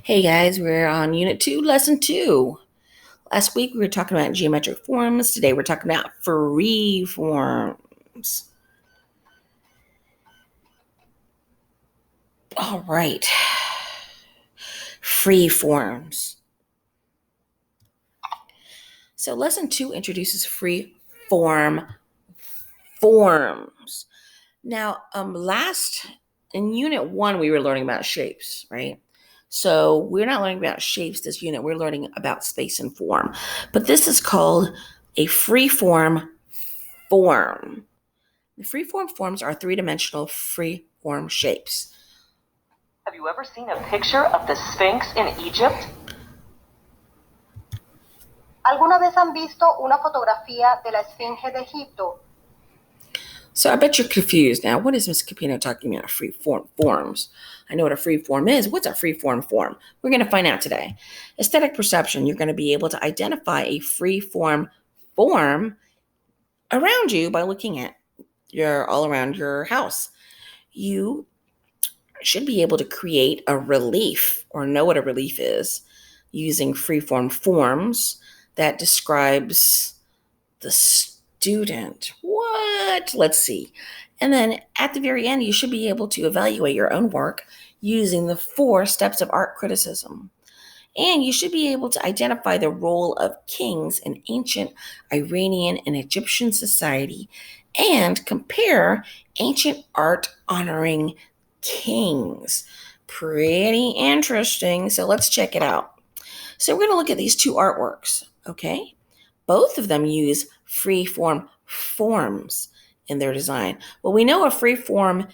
Hey guys, we're on Unit 2, Lesson 2. Last week we were talking about geometric forms. Today we're talking about free forms. All right. Free forms. So Lesson 2 introduces free form forms. Now, last in Unit 1 we were learning about shapes, right? So we're not learning about shapes this unit. We're learning about space and form. But this is called a free form. The freeform forms are three-dimensional freeform shapes. Have you ever seen a picture of the Sphinx in Egypt? ¿Alguna vez han visto una fotografía de la Esfinge de Egipto? So I bet you're confused now. What is Ms. Capino talking about freeform forms? I know what a freeform is. What's a freeform form? We're going to find out today. Aesthetic perception, you're going to be able to identify a freeform form around you by looking at all around your house. You should be able to create a relief or know what a relief is using freeform forms that describes the student. What? Let's see. And then at the very end, you should be able to evaluate your own work using the 4 steps of art criticism. And you should be able to identify the role of kings in ancient Iranian and Egyptian society and compare ancient art honoring kings. Pretty interesting. So let's check it out. So we're going to look at these 2 artworks, okay? Both of them use freeform forms in their design. Well, we know a freeform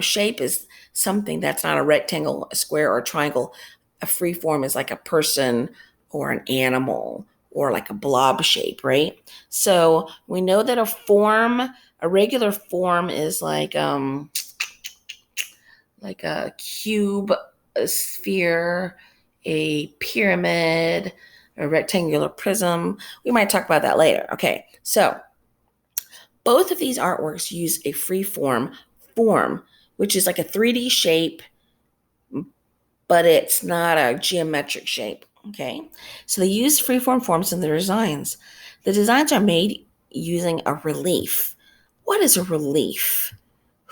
shape is something that's not a rectangle, a square, or a triangle. A freeform is like a person or an animal or like a blob shape, right? So we know that a regular form is like a cube, a sphere, a pyramid, a rectangular prism. We might talk about that later. Okay, so both of these artworks use a freeform form, which is like a 3D shape, but it's not a geometric shape. Okay, so they use freeform forms in their designs. The designs are made using a relief. What is a relief?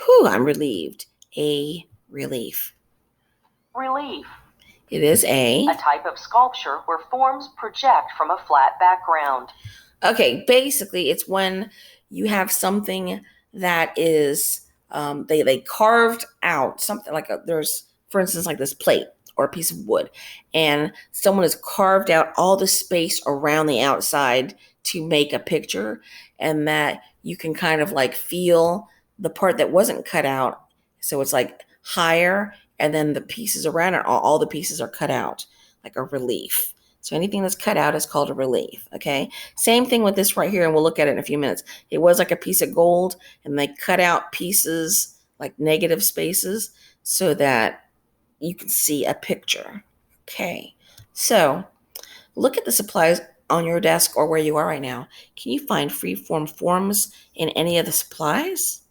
Whew, I'm relieved. A relief. Relief. It is A type of sculpture where forms project from a flat background. Okay, basically, it's when you have something that is they carved out something like there's, for instance, like this plate or a piece of wood, and someone has carved out all the space around the outside to make a picture, and that you can kind of like feel the part that wasn't cut out, so it's like higher, and then the pieces around it, all the pieces are cut out, like a relief. So anything that's cut out is called a relief, okay? Same thing with this right here, and we'll look at it in a few minutes. It was like a piece of gold, and they cut out pieces, like negative spaces, so that you can see a picture. Okay, so look at the supplies on your desk or where you are right now. Can you find freeform forms in any of the supplies?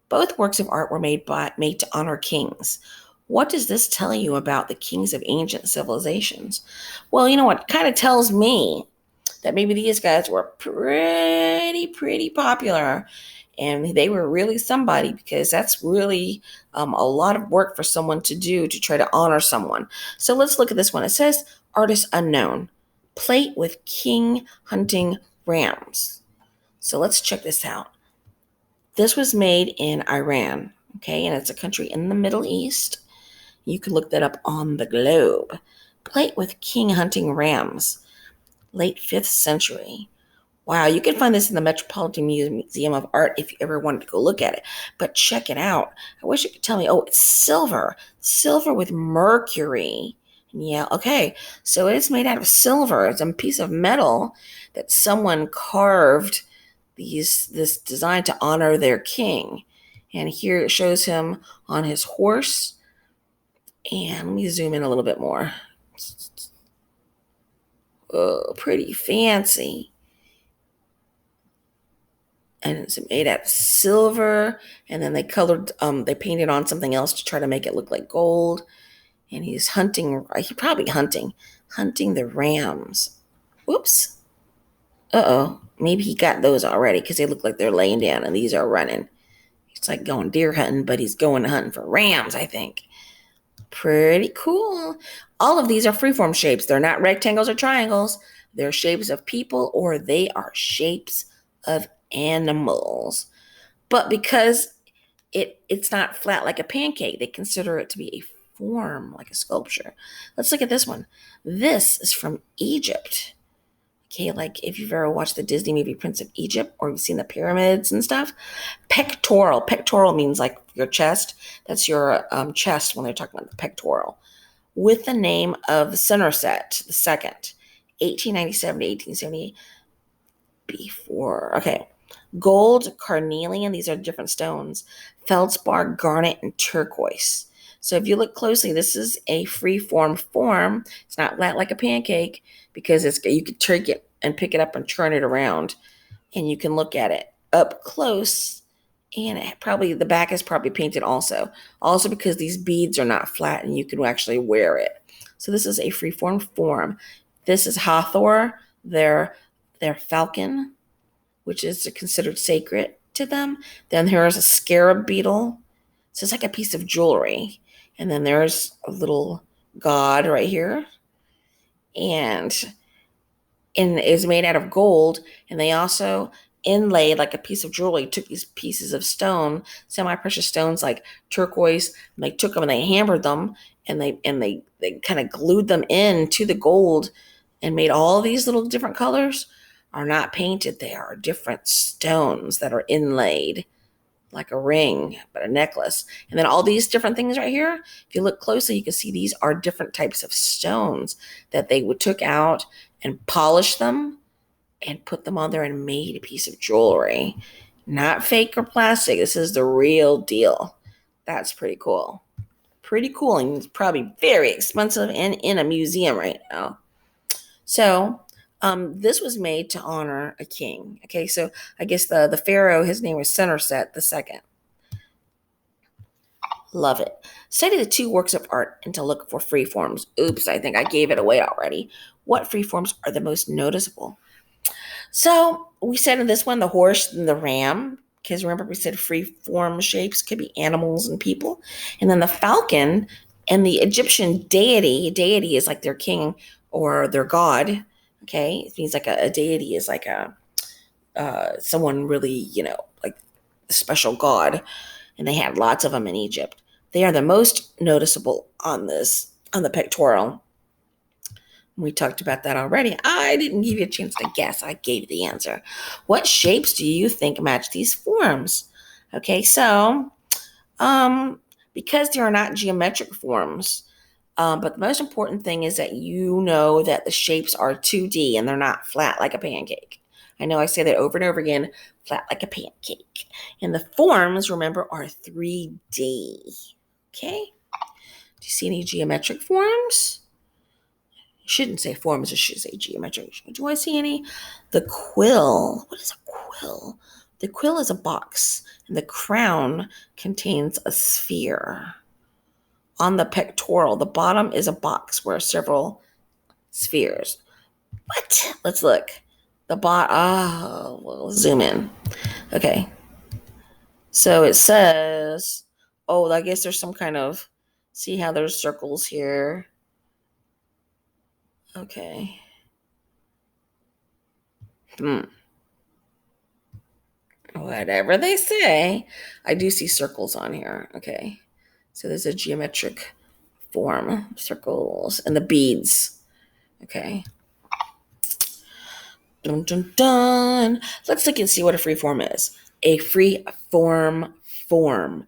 Both works of art were made to honor kings. What does this tell you about the kings of ancient civilizations? Well, you know what? It kind of tells me that maybe these guys were pretty popular, and they were really somebody, because that's really a lot of work for someone to do to try to honor someone. So let's look at this one. It says artist unknown, plate with king hunting rams. So let's check this out. This was made in Iran, okay, and it's a country in the Middle East. You can look that up on the globe. Plate with king hunting rams, late 5th century. Wow, you can find this in the Metropolitan Museum of Art if you ever wanted to go look at it. But check it out. I wish you could tell me, oh, it's silver. Silver with mercury. Yeah, okay. So it's made out of silver. It's a piece of metal that someone carved this design to honor their king. And here it shows him on his horse. And let me zoom in a little bit more. Oh, pretty fancy. And it's made out of silver, and then they painted on something else to try to make it look like gold. and he's hunting. He's probably hunting the rams. Whoops. Uh-oh. Maybe he got those already because they look like they're laying down and these are running. It's like going deer hunting, but he's going hunting for rams, I think. Pretty cool. All of these are freeform shapes. They're not rectangles or triangles. They're shapes of people or they are shapes of animals. But because it's not flat like a pancake, they consider it to be a form, like a sculpture. Let's look at this one. This is from Egypt. Okay, like if you've ever watched the Disney movie Prince of Egypt or you've seen the pyramids and stuff. Pectoral. Pectoral means like your chest. That's your chest when they're talking about the pectoral. With the name of Senusret the second, 1897 to 1878. Before, okay. Gold, carnelian, these are different stones. Feldspar, garnet, and turquoise. So if you look closely, this is a free-form form. It's not flat like a pancake because you could take it and pick it up and turn it around, and you can look at it up close. And the back is probably painted also because these beads are not flat and you can actually wear it. So this is a free-form form. This is Hathor, their falcon, which is considered sacred to them. Then here's a scarab beetle. So it's like a piece of jewelry. And then there's a little god right here. And it's made out of gold. And they also inlaid like a piece of jewelry, took these pieces of stone, semi-precious stones like turquoise, and they took them and they hammered them and they kind of glued them into the gold and made all these little different colors. Are not painted. They are different stones that are inlaid like a ring, but a necklace. And then all these different things right here, if you look closely, you can see these are different types of stones that they took out and polished them and put them on there and made a piece of jewelry. Not fake or plastic. This is the real deal. That's pretty cool. Pretty cool, and it's probably very expensive and in a museum right now. So this was made to honor a king. Okay, so I guess the pharaoh, his name was Senusret the second. Love it. Study the two works of art and to look for free forms. Oops, I think I gave it away already. What free forms are the most noticeable? So we said in this one, the horse and the ram, because remember we said free form shapes could be animals and people. And then the falcon and the Egyptian deity is like their king or their god. Okay, it means like a deity is like someone really, like a special god. And they had lots of them in Egypt. They are the most noticeable on the pectoral. We talked about that already. I didn't give you a chance to guess. I gave you the answer. What shapes do you think match these forms? Okay, so because they are not geometric forms, but the most important thing is that you know that the shapes are 2D and they're not flat like a pancake. I know I say that over and over again, flat like a pancake. And the forms, remember, are 3D. Okay? Do you see any geometric forms? I shouldn't say forms, I should say geometric. Do I see any? The quill. What is a quill? The quill is a box, and the crown contains a sphere. On the pectoral, the bottom is a box where several spheres. What? Let's look. We'll zoom in. Okay. So it says, I guess there's some kind of, see how there's circles here. Okay. Whatever they say. I do see circles on here. Okay. So there's a geometric form, circles, and the beads. Okay. Dun, dun, dun. Let's look and see what a free form is. A free form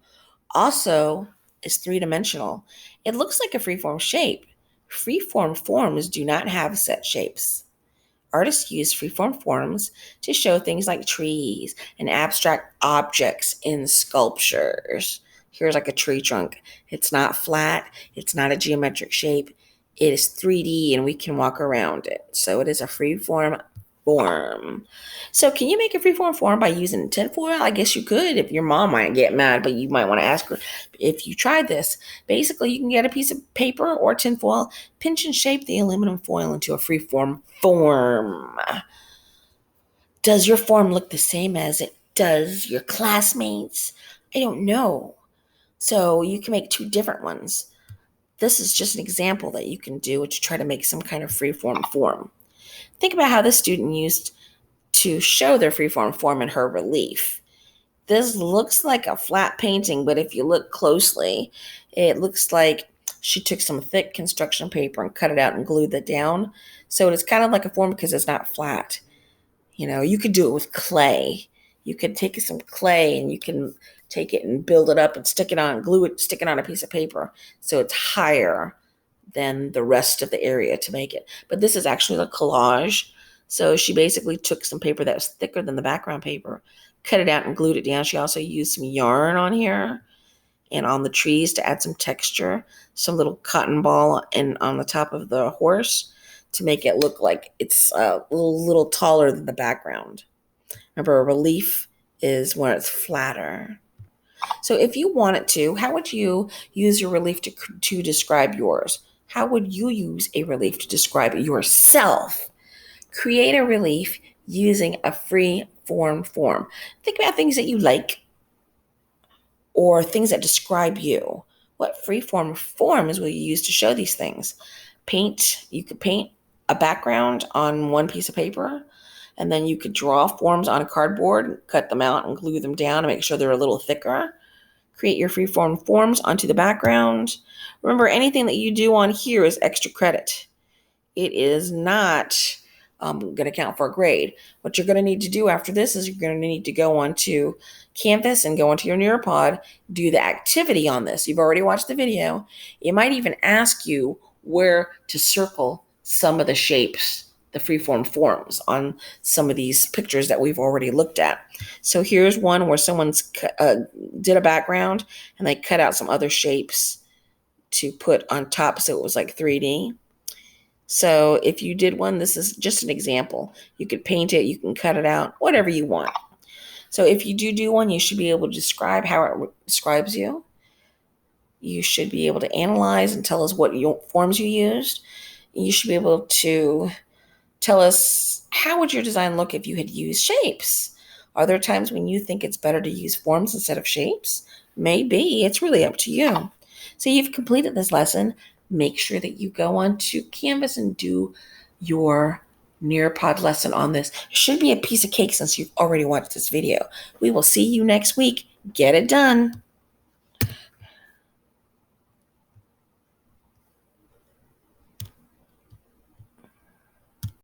also is three-dimensional. It looks like a free-form shape. Free-form forms do not have set shapes. Artists use free-form forms to show things like trees and abstract objects in sculptures. Here's like a tree trunk. It's not flat. It's not a geometric shape. It is 3D and we can walk around it. So it is a free-form form. So can you make a freeform form by using tinfoil? I guess you could if your mom might get mad, but you might want to ask her if you tried this. Basically, you can get a piece of paper or tinfoil, pinch and shape the aluminum foil into a freeform form. Does your form look the same as it does your classmates? I don't know. So you can make two different ones. This is just an example that you can do to try to make some kind of freeform form. Think about how this student used to show their freeform form in her relief. This looks like a flat painting, but if you look closely, it looks like she took some thick construction paper and cut it out and glued it down. So it's kind of like a form because it's not flat. You know, you could do it with clay. You could take some clay and you can take it and build it up and stick it on, glue it, stick it on a piece of paper so it's higher than the rest of the area to make it. But this is actually a collage. So she basically took some paper that was thicker than the background paper, cut it out and glued it down. She also used some yarn on here and on the trees to add some texture, some little cotton ball and on the top of the horse to make it look like it's a little taller than the background. Remember, a relief is when it's flatter. So if you wanted to, how would you use your relief to describe yours? How would you use a relief to describe yourself? Create a relief using a free form. Think about things that you like or things that describe you. What free forms will you use to show these things? You could paint a background on one piece of paper, and then you could draw forms on a cardboard, cut them out and glue them down to make sure they're a little thicker. Create your freeform forms onto the background. Remember, anything that you do on here is extra credit. It is not going to count for a grade. What you're going to need to do after this is you're going to need to go onto Canvas and go onto your Nearpod, do the activity on this. You've already watched the video. It might even ask you where to circle some of the shapes, the freeform forms on some of these pictures that we've already looked at. So here's one where someone's did a background and they cut out some other shapes to put on top so it was like 3D. So if you did one, this is just an example. You could paint it, you can cut it out, whatever you want. So if you do one, you should be able to describe how it describes you. You should be able to analyze and tell us what forms you used. You should be able to tell us how would your design look if you had used shapes. Are there times when you think it's better to use forms instead of shapes? Maybe. It's really up to you. So you've completed this lesson. Make sure that you go onto Canvas and do your Nearpod lesson on this. It should be a piece of cake since you've already watched this video. We will see you next week. Get it done.